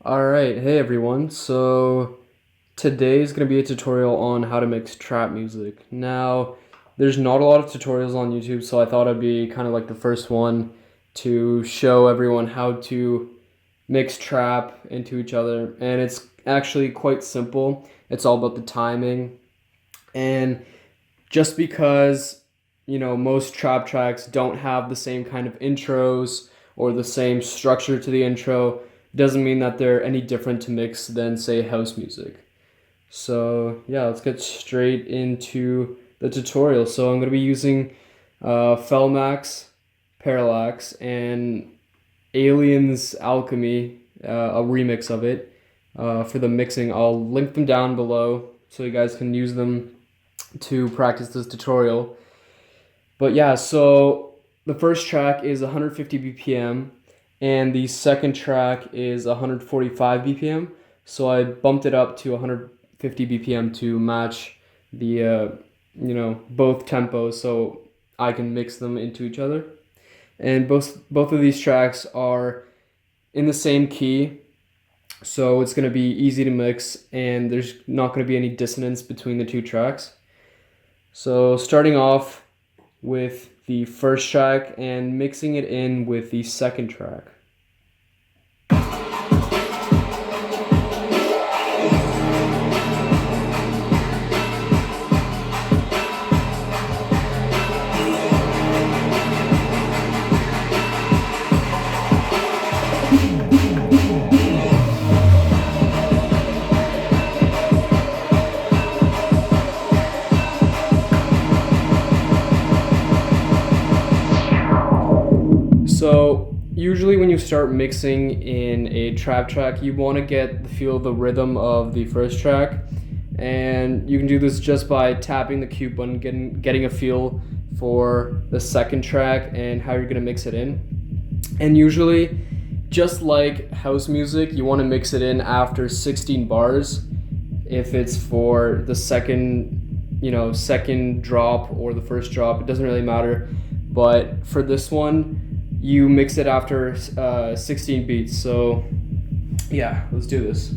Alright, hey everyone. So today is going to be a tutorial on how to mix trap music. Now, there's not a lot of tutorials on YouTube, so I thought I'd be kind of like the first one to show everyone how to mix trap into each other. And it's actually quite simple. It's all about the timing. And just because, most trap tracks don't have the same kind of intros or the same structure to the intro, doesn't mean that they're any different to mix than, say, house music. So yeah, let's get straight into the tutorial. So I'm going to be using Felmax, Parallax, and Aliens Alchemy, a remix of it for the mixing. I'll link them down below so you guys can use them to practice this tutorial. But yeah, so the first track is 150 BPM and the second track is 145 BPM. So I bumped it up to 150 BPM to match the both tempos so I can mix them into each other. And both of these tracks are in the same key, so it's going to be easy to mix and there's not going to be any dissonance between the two tracks. So starting off with the first track and mixing it in with the second track. So usually when you start mixing in a trap track, you want to feel the rhythm of the first track, and you can do this just by tapping the cue button, getting a feel for the second track and how you're going to mix it in. And usually, just like house music, you want to mix it in after 16 bars if it's for the second drop or the first drop. It doesn't really matter, but for this one you mix it after 16 beats. So yeah, let's do this.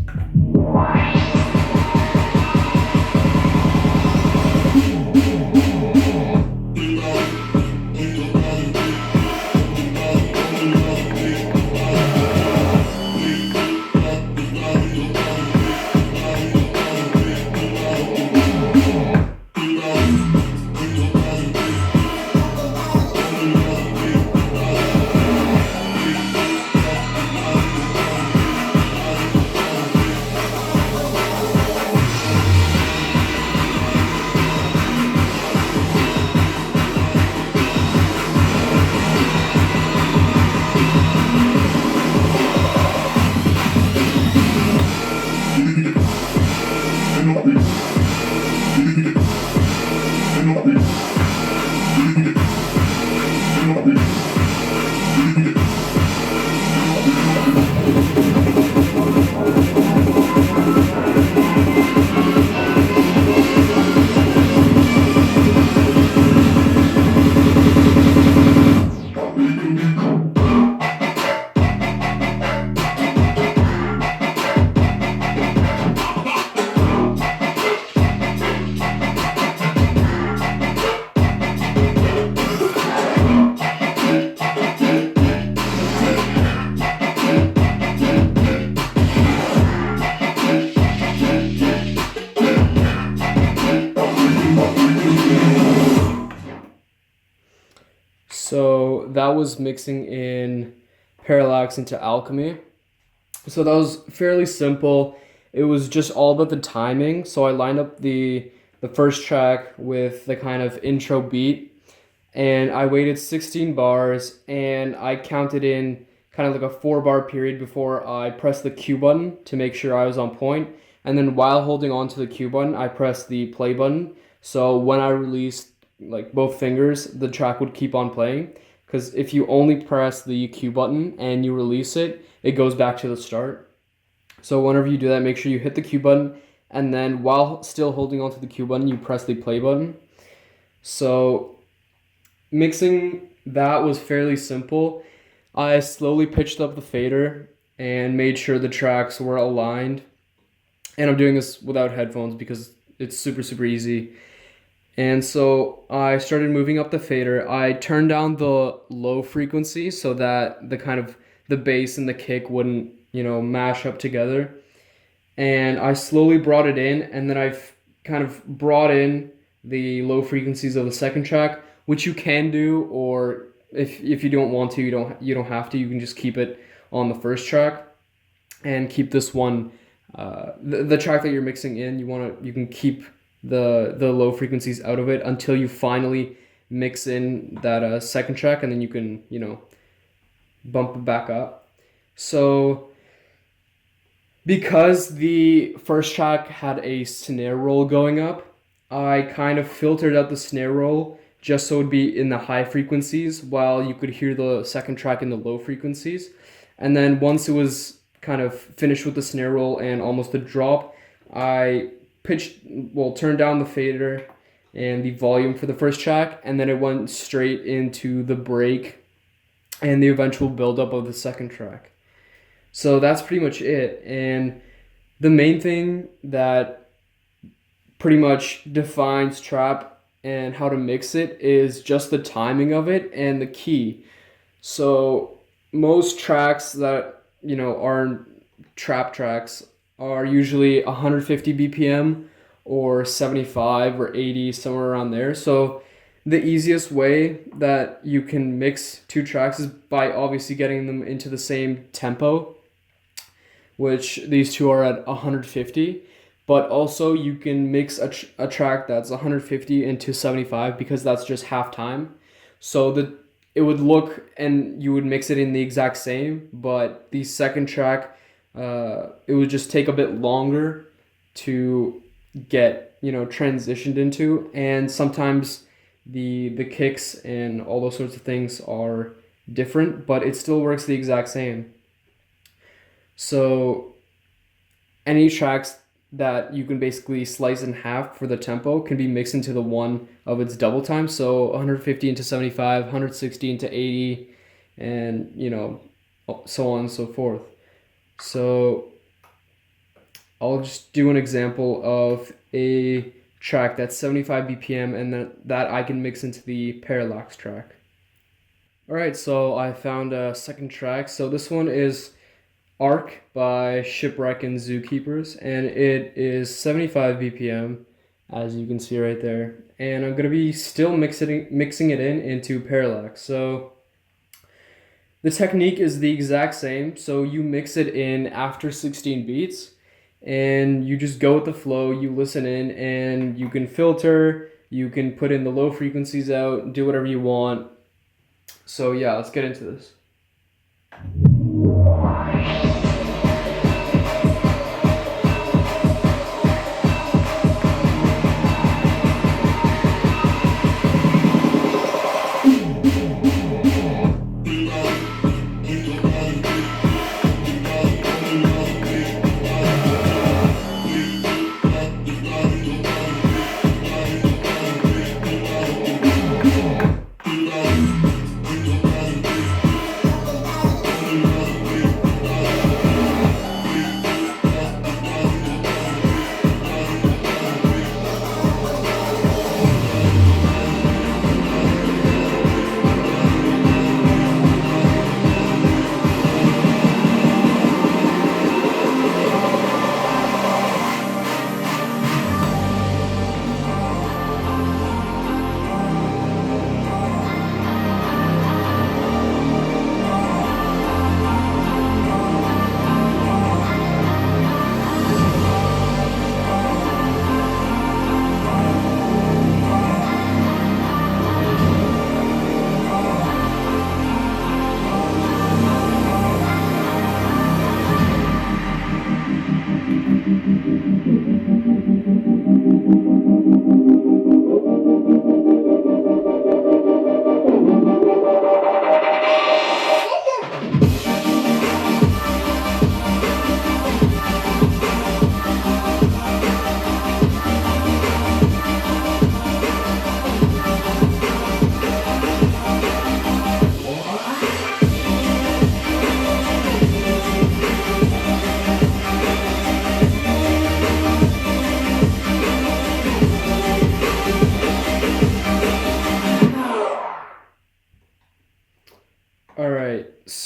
So that was mixing in Parallax into Alchemy. So that was fairly simple. It was just all about the timing. So I lined up the first track with the kind of intro beat, and I waited 16 bars and I counted in kind of like a 4-bar period before I pressed the cue button to make sure I was on point. And then while holding on to the cue button, I pressed the play button. So when I released like both fingers, the track would keep on playing. Because if you only press the cue button and you release it, it goes back to the start. So whenever you do that, make sure you hit the cue button, and then while still holding onto the cue button, you press the play button. So mixing that was fairly simple. I slowly pitched up the fader and made sure the tracks were aligned. And I'm doing this without headphones because it's super easy. And so I started moving up the fader. I turned down the low frequency so that the bass and the kick wouldn't, mash up together. And I slowly brought it in, and then I've kind of brought in the low frequencies of the second track, which you can do, or if you don't want to, you don't have to. You can just keep it on the first track and keep this one, the track that you're mixing in. You can keep the low frequencies out of it until you finally mix in that second track, and then you can bump it back up. So because the first track had a snare roll going up, I kind of filtered out the snare roll just so it would be in the high frequencies while you could hear the second track in the low frequencies. And then once it was kind of finished with the snare roll and almost a drop, I turned down the fader and the volume for the first track, and then it went straight into the break and the eventual buildup of the second track. So that's pretty much it. And the main thing that pretty much defines trap and how to mix it is just the timing of it and the key. So most tracks that are trap tracks are usually 150 BPM or 75 or 80, somewhere around there. So the easiest way that you can mix two tracks is by obviously getting them into the same tempo, which these two are at 150. But also you can mix a track that's 150 into 75 because that's just half time. So it would look, and you would mix it in the exact same, but the second track, it would just take a bit longer to get transitioned into, and sometimes the kicks and all those sorts of things are different, but it still works the exact same. So any tracks that you can basically slice in half for the tempo can be mixed into the one of its double time. So 150 into 75, 160 into 80, and so on and so forth. So I'll just do an example of a track that's 75 BPM and that I can mix into the parallax track. Alright, so I found a second track. So this one is Arc by Shipwreck and Zookeepers, and it is 75 BPM, as you can see right there. And I'm going to be still mixing it into parallax. So the technique is the exact same. So you mix it in after 16 beats, and you just go with the flow. You listen in, and you can filter, you can put in the low frequencies out, do whatever you want. So yeah, let's get into this.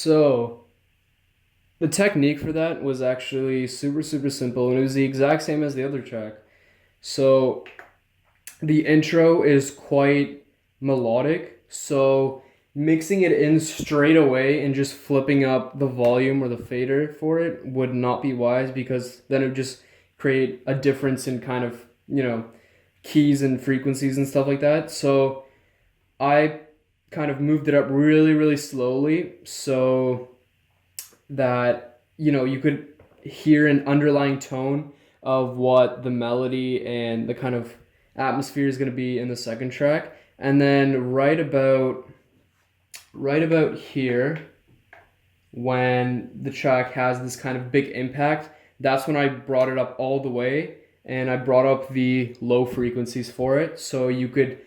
So the technique for that was actually super, super simple, and it was the exact same as the other track. So the intro is quite melodic, so mixing it in straight away and just flipping up the volume or the fader for it would not be wise, because then it would just create a difference in kind of, keys and frequencies and stuff like that. So I kind of moved it up really, really slowly so that, you could hear an underlying tone of what the melody and the kind of atmosphere is going to be in the second track. And then right about here, when the track has this kind of big impact, that's when I brought it up all the way, and I brought up the low frequencies for it so you could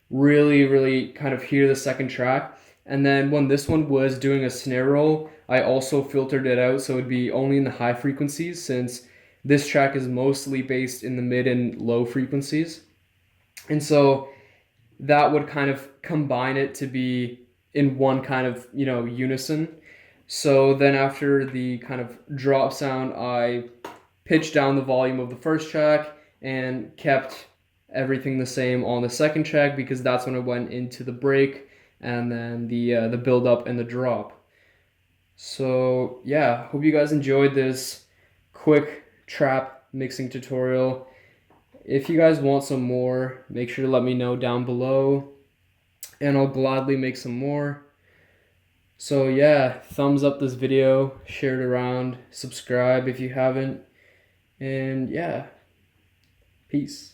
really, really kind of hear the second track. And then when this one was doing a snare roll, I also filtered it out so it'd be only in the high frequencies, since this track is mostly based in the mid and low frequencies. And so that would kind of combine it to be in one kind of, unison. So then after the kind of drop sound, I pitched down the volume of the first track and kept everything the same on the second track, because that's when I went into the break and then the build up and the drop. So yeah, hope you guys enjoyed this quick trap mixing tutorial. If you guys want some more, make sure to let me know down below, and I'll gladly make some more. So yeah, thumbs up this video, share it around, subscribe if you haven't, and yeah, peace.